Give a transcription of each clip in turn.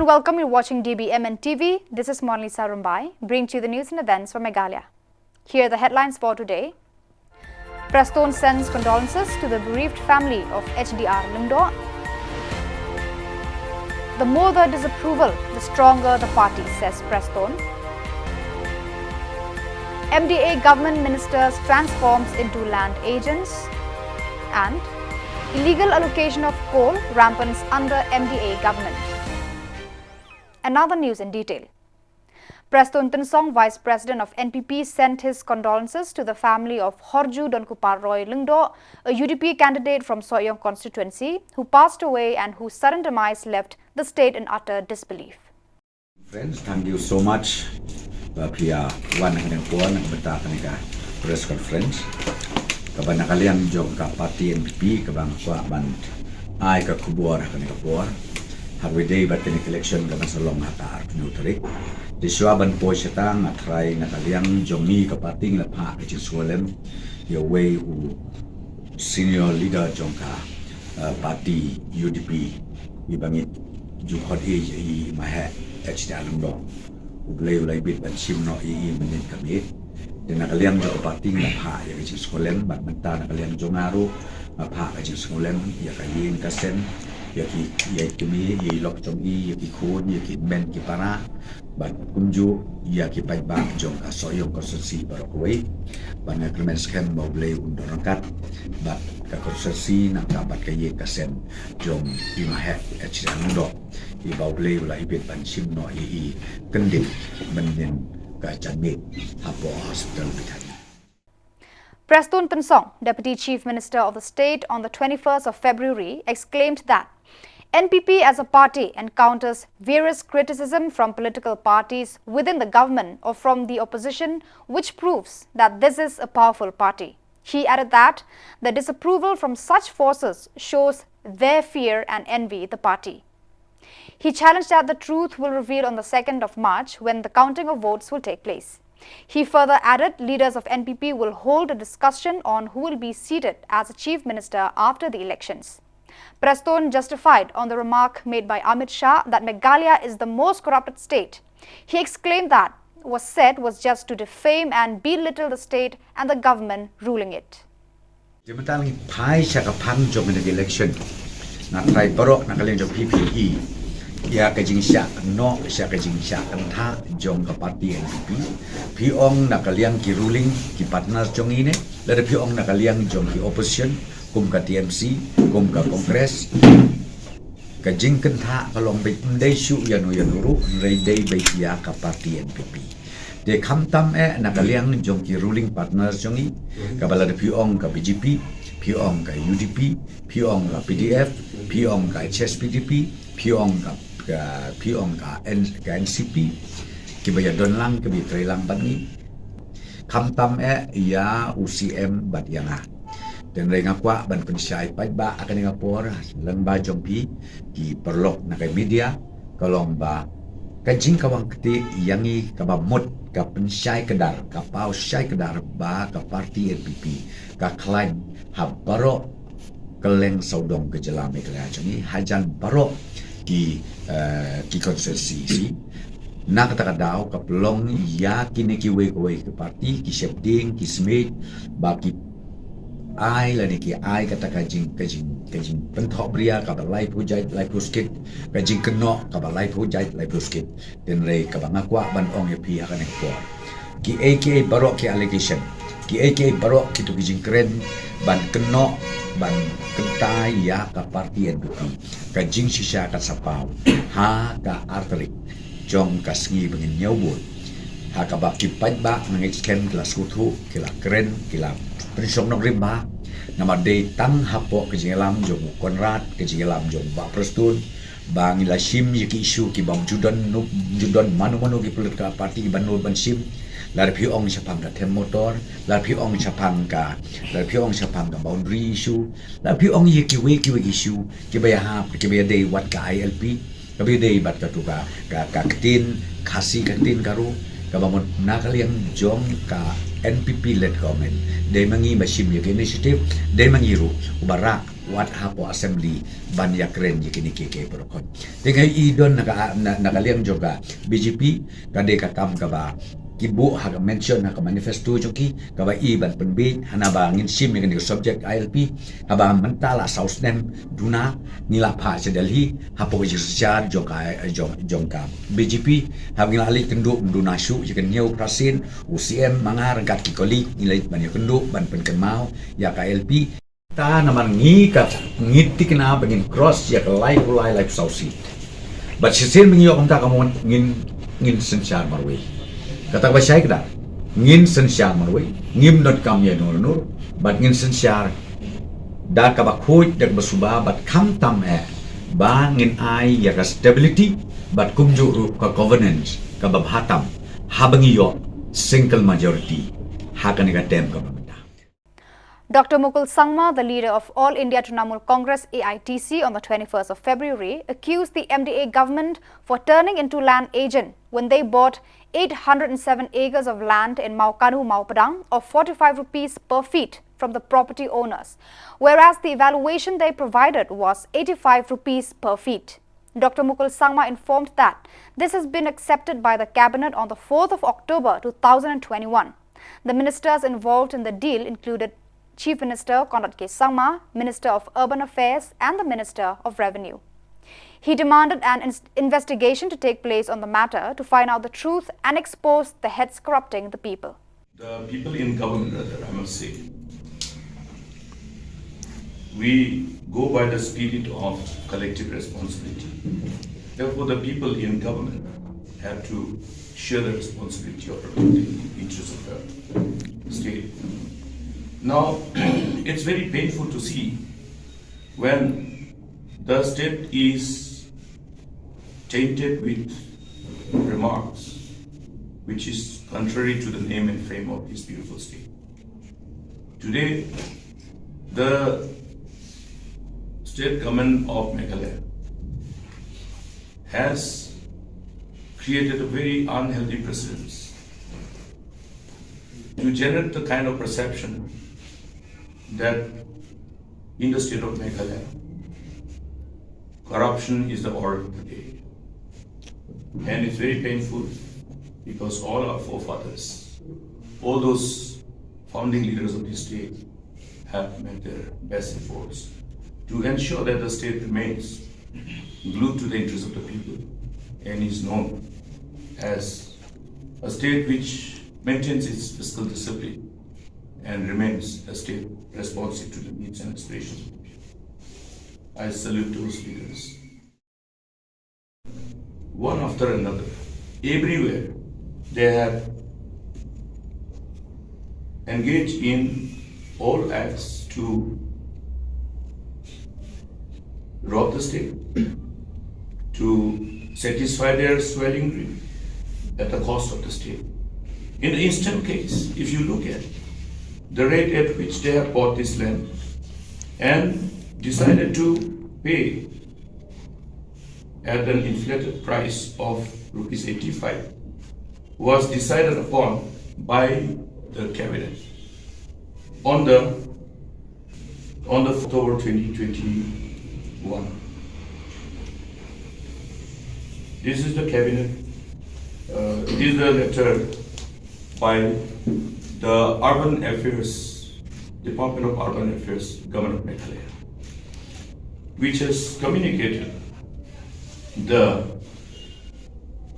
and welcome. You're watching DBMN TV. This is Monalisa Rumbai, bringing to you the news and events from Meghalaya. Here are the headlines for today. Preston sends condolences to the bereaved family of HDR Lungdo. The more the disapproval, the stronger the party, says Preston. MDA government ministers transforms into land agents. And illegal allocation of coal rampants under MDA government. And now the news in detail. Preston Tinsong, Vice President of NPP, sent his condolences to the family of Horju Donkupar Roy Lungdo, a UDP candidate from Soyong constituency, who passed away and whose sudden demise left the state in utter disbelief. Friends, thank you so much. Pia wan ng puan ng bata kanika press conference. Kaban nakaliang jong ka party NPP kabang kwa ban ay ka kubor kanika puan. Harwide bat kanika election kabang salong hata arpnutri. Diswaban po siya tang atray nakaliang jong mi ka party ng pa kachiswalem your way u senior leader jong ka party UDP ibangit juhod i mahe HDR Lungdo. Ulay bit ban sim no menin kami dan nakaliang jo parting na pa ya kajing skolen bat menta nakaliang jo ngaru pa kajing skolen ya kayin kasen ya ki ya kami ya lok jong ya ki khun ya ki men ki para bat kumju ya ki pai bang jong ka soyong konstitusi barokoi ban agreement skem mau ulay undorangkat bat ka konstitusi nak dapat kayin kasen jong imahe HDR Lungdo i baulay wala ibit ban sim no i kendit menin ka janmit hapo hospital bitan. Preston Tinsong, Deputy Chief Minister of the state, on the 21st of February exclaimed that NPP as a party encounters various criticism from political parties within the government or from the opposition, which proves that this is a powerful party. He added that the disapproval from such forces shows their fear and envy the party. He challenged that the truth will reveal on the 2nd of March when the counting of votes will take place. He further added leaders of NPP will hold a discussion on who will be seated as a chief minister after the elections. Preston justified on the remark made by Amit Shah that Meghalaya is the most corrupted state. He exclaimed that was said was just to defame and belittle the state and the government ruling it. Jematan pai sakapan jom in the election. Na try barok nakaliang jom PPE. Ya kajing syak no syak kajing syak entha jong ka parti NPP piong nakaliang ki ruling ki partners jong ini lada piong nakaliang jong ki opposition kum ka TMC kum ka kongres kajing kentha kalong be ndai shu yanuru rei dei be ya ka parti NPP de khamtam nakaliang jong ki ruling partners jong i ka balada piong ka BJP piong ka UDP piong ka PDF piong ka HSPDP piong ka NCP kibaya don lang kibi tray lang bani kamtam ya UCM bat yanga dan ray ngakwa ban pensyai pai ba akan ngapor lang ba jompi ki perlok na kay media kalong ba kajing kawang keti yangi kabamot ka pensyai kedar ka pau syai kedar ba ka parti NPP ka klaim habaro keleng saudong ke jelam Meghalaya jangi hajan baro ki konstitusi na katakadaw kaplong ya kinikiwe ke parti ki shepding ki smith baki ai la ni ki ai katakajing kajing pentok bria ka balai pujai lai puskit kajing keno ka balai pujai lai puskit den rei ka bangakwa ban ong pi akan ekor ki aka barok ki allegation ki aka barok ki tu kijing kren ban keno ban kentai ya ka parti NPP kajing sisa ka sapau ha ka arterik jong ka sngi bengin nyawbut ha ka baki ba nang exkem kelas kutu kila keren kila prinsong nong rimba nama de tang hapo kejingelam jong konrad kejingelam jong ba Preston bang ila sim yiki isu ki bang judan manu ki politika parti banul ban sim lar piong sapang ka tem motor lar piong sapang ka boundary issue lar piong yiki we issue ki baya ha ki baya day wat ka ILP ka baya day bat ka tuka ka katin khasi katin karu ka bamon nakaliang jong ka NPP-led government. They mangi mashim yake initiative, they mangi ru ubarak wat hapo assembly ban yakren yikini keke perokon. Dengan idon nakaliam juga BJP kade kakam kaba kibu hak mention hak manifesto joki kaba iban penbit hanaba ngin sim dengan subject ILP haba mentala sausnem duna nila pa sedalhi hapo jisjar jongka BJP hab ngila ali kenduk duna syu jikan nyau prasin UCM mangar gat kikoli nilai ban kenduk ban penkemau ya KLP ta naman ngikat ngiti kena bangin cross ya kelai pulai life sausi but sisil mengiyok entah kamu ngin sensyar marway kata bahasa kita ngin sensyar marway ngim not kam ya nur but ngin sensyar da ka bakhoy dak basuba but kam tam ba ngin ai ya ka stability but kumju ka governance ka babhatam habangiyo single majority hakan ka tem ka Dr. Mukul Sangma, the leader of All India Trinamool Congress AITC on the 21st of February, accused the MDA government for turning into land agent when they bought 807 acres of land in Maukanu, Maupadang of 45 rupees per feet from the property owners, whereas the evaluation they provided was 85 rupees per feet. Dr. Mukul Sangma informed that this has been accepted by the cabinet on the 4th of October 2021. The ministers involved in the deal included Chief Minister Conrad K. Sangma, Minister of Urban Affairs and the Minister of Revenue. He demanded an investigation to take place on the matter to find out the truth and expose the heads corrupting the people. The people in government, rather, I must say, we go by the spirit of collective responsibility. Therefore, the people in government have to share the responsibility of protecting the interests of the state. Now, it's very painful to see when the state is tainted with remarks which is contrary to the name and fame of this beautiful state. Today, the state government of Meghalaya has created a very unhealthy precedent to generate the kind of perception that in the state of Meghalaya, corruption is the order of the day. And it's very painful because all our forefathers, all those founding leaders of this state have made their best efforts to ensure that the state remains glued to the interests of the people and is known as a state which maintains its fiscal discipline and remains a state responsive to the needs and aspirations of the people. I salute those leaders. One after another, everywhere, they have engaged in all acts to rob the state, to satisfy their swelling greed at the cost of the state. In the instant case, if you look at the rate at which they have bought this land and decided to pay at an inflated price of rupees 85 was decided upon by the cabinet on the October 2021. This is the cabinet. This is the letter by the Urban Affairs, Department of Urban Affairs, Government of Meghalaya, which has communicated the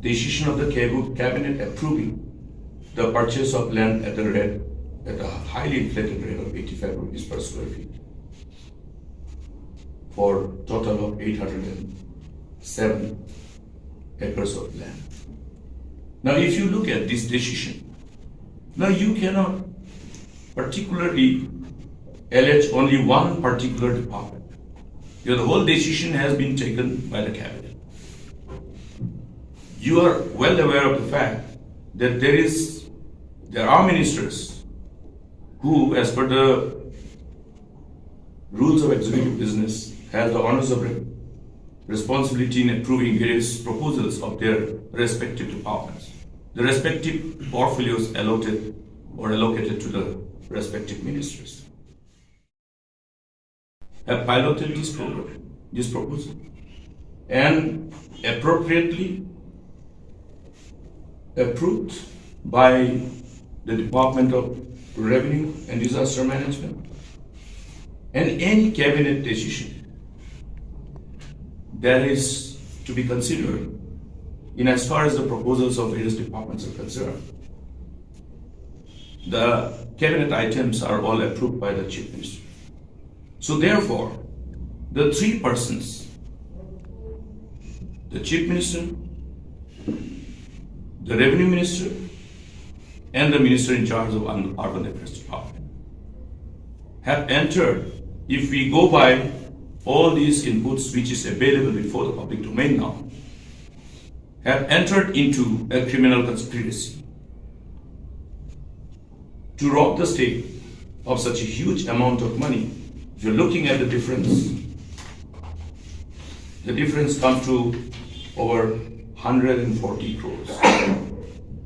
decision of the cabinet approving the purchase of land at a highly inflated rate of 85 rupees per square feet for total of 807 acres of land. Now, if you look at this decision, now you cannot particularly allege only one particular department. The whole decision has been taken by the cabinet. You are well aware of the fact that there are ministers who, as per the rules of executive business, have the honors of responsibility in approving various proposals of their respective departments. The respective portfolios allotted or allocated to the respective ministers have piloted this program, this proposal, and appropriately approved by the Department of Revenue and Disaster Management, and any cabinet decision that is to be considered in as far as the proposals of various departments are concerned. The cabinet items are all approved by the Chief Minister. So therefore, the three persons, the Chief Minister, the Revenue Minister, and the Minister in charge of Urban Affairs Department, have entered, if we go by all these inputs which is available before the public domain now, have entered into a criminal conspiracy to rob the state of such a huge amount of money. If you're looking at the difference comes to over 140 crores.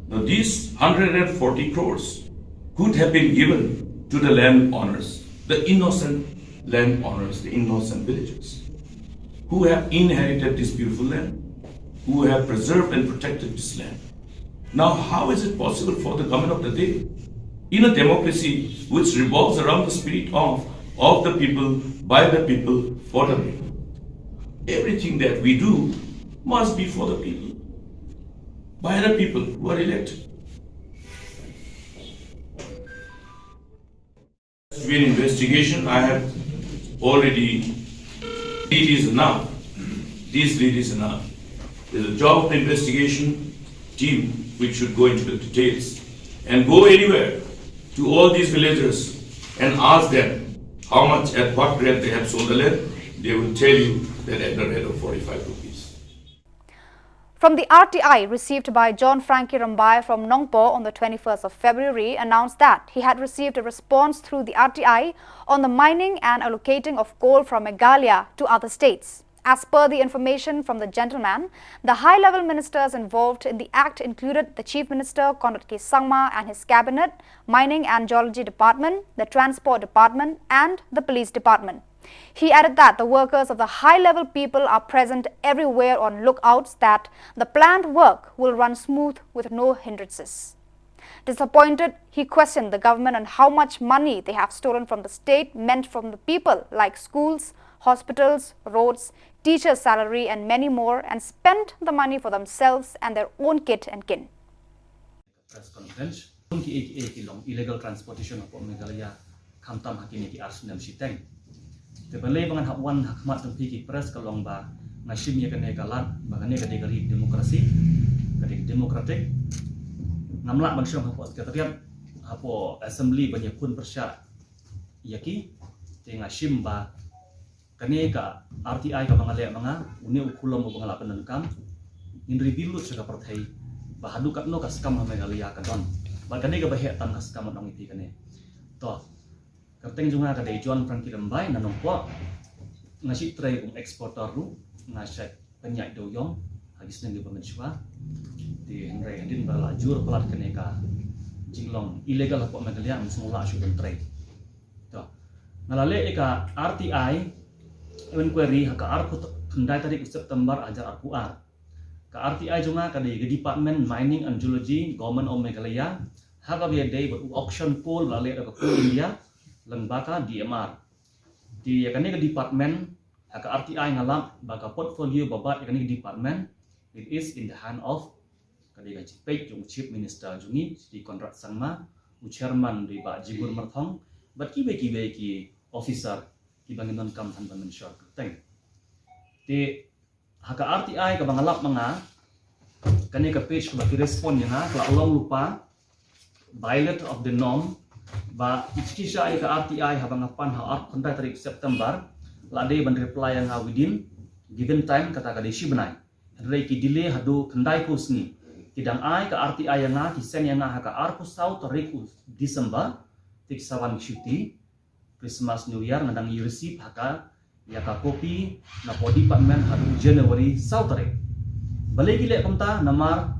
Now these 140 crores could have been given to the landowners, the innocent landowners, the innocent villagers, who have inherited this beautiful land, who have preserved and protected this land. Now, how is it possible for the government of the day, in a democracy which revolves around the spirit of the people, by the people, for the people? Everything that we do must be for the people, by the people who are elected. To be an investigation, I have already, it is enough. This lead is enough. There's a job of the investigation team which should go into the details and go anywhere to all these villagers and ask them how much, at what rate they have sold the land. They will tell you that at the rate of 45 rupees. From the RTI received by John Frankie Rambai from Nongpo on the 21st of February announced that he had received a response through the RTI on the mining and allocating of coal from Meghalaya to other states. As per the information from the gentleman, the high-level ministers involved in the act included the Chief Minister, Conrad K. Sangma and his cabinet, Mining and Geology Department, the Transport Department and the Police Department. He added that the workers of the high-level people are present everywhere on lookouts that the planned work will run smooth with no hindrances. Disappointed, he questioned the government on how much money they have stolen from the state meant from the people like schools, hospitals, roads, teachers' salary and many more, and spent the money for themselves and their own kit and kin. Press conference Shillong illegal transportation of Meghalaya kamtam hakini ki arsenal siteng. Tebalai bangan hakwan hakmat tempi ki press kalong ba ngasim ya kene galat bagane kene gari demokrasi kene demokratik ngamla bangsyong hapo sekretariat hapo assembly banyak pun persya yaki te ngasim ba kene ka RTI ka bangalaya mga uni ukulom mo bangala penengkam in review sa partai bahadu katno kaskam Meghalaya kadon bagane ka bahetan kaskam nang iti kane to kerteng junga ka dai John Frankie Rambai nanong po ngasi tray kung exporter ru ngasai penyak doyong hagis nang pemensua di henry din bala jur pelat kene ka Shillong illegal po Meghalaya semula syukur tray to nalale ka RTI inquiry haka arku kendai tarik September ajar arku ka RTI junga ka di Department Mining and Geology Government of Meghalaya haka biya day buat auction pool lale ka pool India lengbaka DMR di yakani ka department haka RTI ngalap baka portfolio babat yakani ka department it is in the hand of kadi ka Chief Minister jungi di Conrad Sangma chairman di ba Jibur Marthong bat ki officer Ibanginon kam tan ban short teng ti haka RTI ka bangalap mga kani ka page ka respond nga kala ulong lupa violate of the norm ba ikisa ka RTI habang apan ha art kontak tarik September lade ban reply nga within given time kata ka desi benai rei ki delay hadu kendai kusni kidang ai ka RTI nga kisen nga haka arku sau tarik December tik sawan cuti Christmas New Year ngadang you receive haka yaka kopi na po department hadu January sautare balai gile kamta namar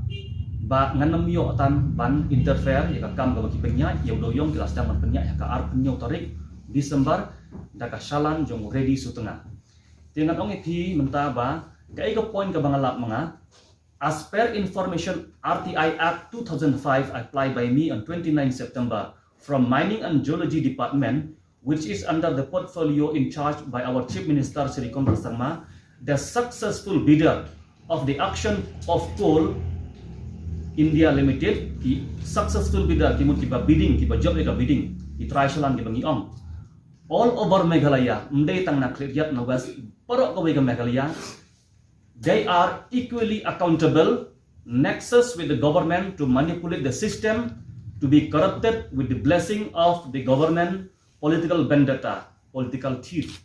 ba nganam yo atan ban interfere ya kam ga baki penya ya do yong kelas daman penya ya ka ar penyo tarik Disember da ka shalan jong ready sutengah tingat ong ipi menta ba ka ega point ka bangalap mga as per information RTI Act 2005 applied by me on 29 September from Mining and Geology Department, which is under the portfolio in charge by our Chief Minister Sri Komar Sangma, the successful bidder of the auction of coal India Limited, the successful bidder kiba bidding, kiba job eka bidding, di trisalan kiba ngiong. All over Meghalaya, mday tang nakliryat na west, parok kaway ka Meghalaya, they are equally accountable, nexus with the government to manipulate the system, to be corrupted with the blessing of the government, political vendetta, political thief.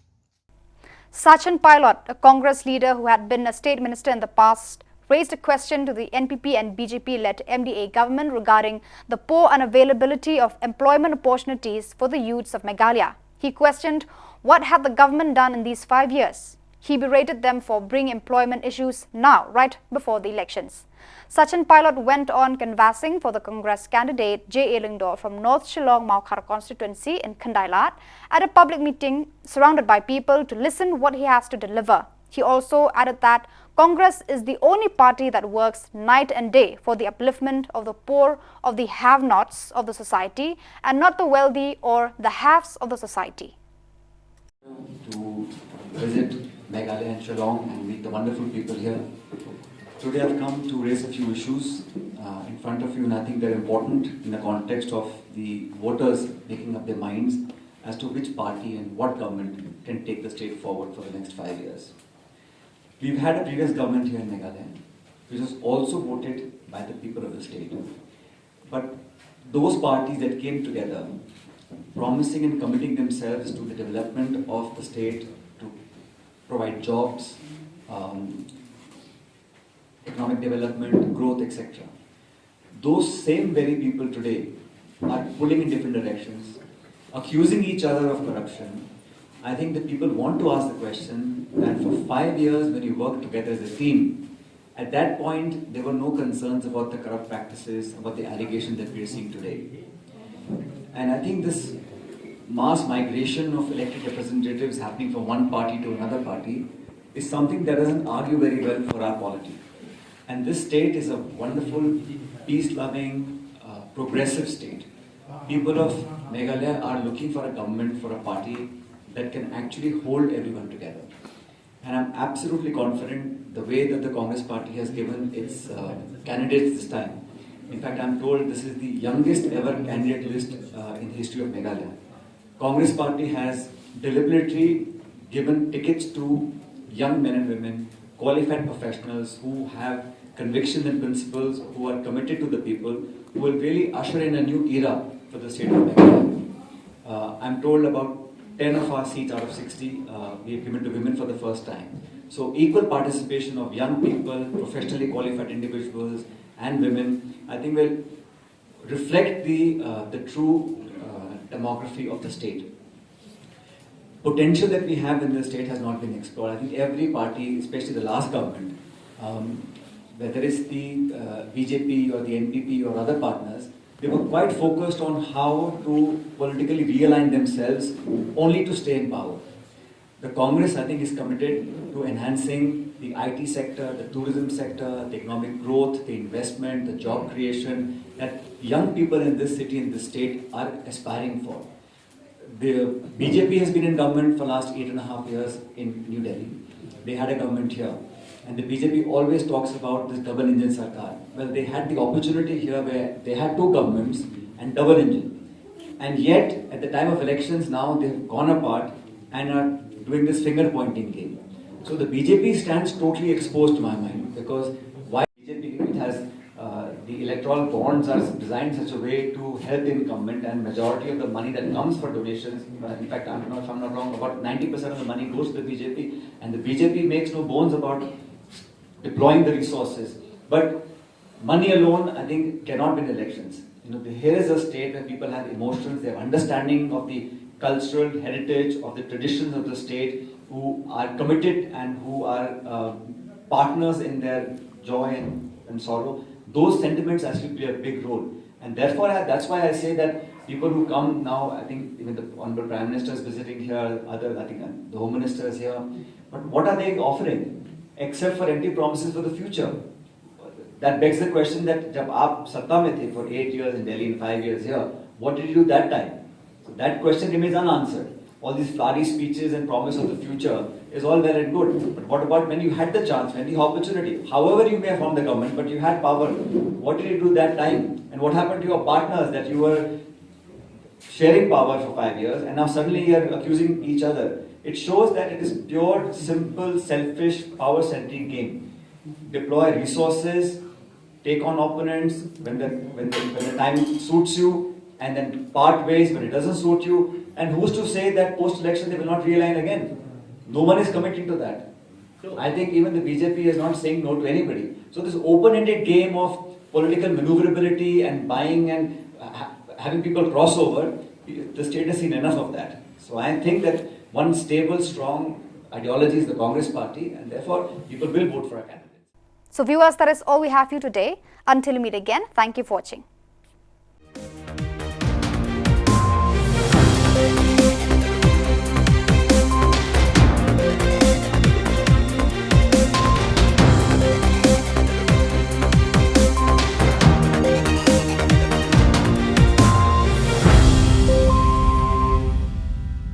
Sachin Pilot, a Congress leader who had been a state minister in the past, raised a question to the NPP and BJP-led MDA government regarding the poor unavailability of employment opportunities for the youths of Meghalaya. He questioned what had the government done in these 5 years. He berated them for bringing employment issues now, right before the elections. Sachin Pilot went on canvassing for the Congress candidate J. A. Lingdor from North Shillong Maukar constituency in Khandailat at a public meeting surrounded by people to listen what he has to deliver. He also added that Congress is the only party that works night and day for the upliftment of the poor, of the have-nots of the society, and not the wealthy or the haves of the society. To visit Meghalaya and Shillong and meet the wonderful people here. Today I've come to raise a few issues in front of you, and I think they're important in the context of the voters making up their minds as to which party and what government can take the state forward for the next 5 years. We've had a previous government here in Meghalaya, which was also voted by the people of the state. But those parties that came together, promising and committing themselves to the development of the state, to provide jobs, economic development, growth, etc. Those same very people today are pulling in different directions, accusing each other of corruption. I think that people want to ask the question that for 5 years when you work together as a team, at that point there were no concerns about the corrupt practices, about the allegations that we are seeing today. And I think this mass migration of elected representatives happening from one party to another party is something that doesn't argue very well for our polity. And this state is a wonderful, peace-loving, progressive state. People of Meghalaya are looking for a government, for a party that can actually hold everyone together. And I'm absolutely confident the way that the Congress party has given its candidates this time. In fact, I'm told this is the youngest ever candidate list in the history of Meghalaya. Congress party has deliberately given tickets to young men and women, qualified professionals who have convictions and principles, who are committed to the people, who will really usher in a new era for the state of Meghalaya. I'm told about 10 of our seats out of 60 we have given to women for the first time. So equal participation of young people, professionally qualified individuals and women, I think will reflect the true demography of the state. Potential that we have in the state has not been explored. I think every party, especially the last government, whether it's the BJP or the NPP or other partners, they were quite focused on how to politically realign themselves only to stay in power. The Congress, I think, is committed to enhancing the IT sector, the tourism sector, the economic growth, the investment, the job creation that young people in this city, in this state are aspiring for. The BJP has been in government for the last 8.5 years in New Delhi. They had a government here. And the BJP always talks about this double engine sarkar. Well, they had the opportunity here where they had two governments and double engine. And yet, at the time of elections now, they have gone apart and are doing this finger pointing game. So the BJP stands totally exposed to my mind, because why BJP? It has the electoral bonds are designed in such a way to help the incumbent, and majority of the money that comes for donations, in fact, I don't know if I'm not wrong, about 90% of the money goes to the BJP, and the BJP makes no bones about deploying the resources. But money alone, I think, cannot win elections. Here is a state where people have emotions, they have understanding of the cultural heritage, of the traditions of the state, who are committed and who are partners in their joy and sorrow. those sentiments actually play a big role. And therefore, that's why I say that people who come now, I think even the Honorable Prime Minister is visiting here, I think the Home Minister is here, but what are they offering? Except for empty promises for the future. That begs the question that जब आप सत्ता में थे for 8 years in Delhi and 5 years here, what did you do that time? So that question remains unanswered. All these flowery speeches and promise of the future is all well and good. But what about when you had the chance, when the opportunity? However you may have formed the government, but you had power. What did you do that time? And what happened to your partners that you were sharing power for 5 years and now suddenly you are accusing each other? It shows that it is pure, simple, selfish, power-centric game. Deploy resources, take on opponents when the time suits you, and then part ways when it doesn't suit you. And who's to say that post-election they will not realign again? No one is committing to that. I think even the BJP is not saying no to anybody. So this open-ended game of political maneuverability and buying and having people cross over, the state has seen enough of that. So I think that one stable, strong ideology is the Congress party, and therefore people will vote for a candidate. So viewers, that is all we have for you today. Until we meet again, thank you for watching.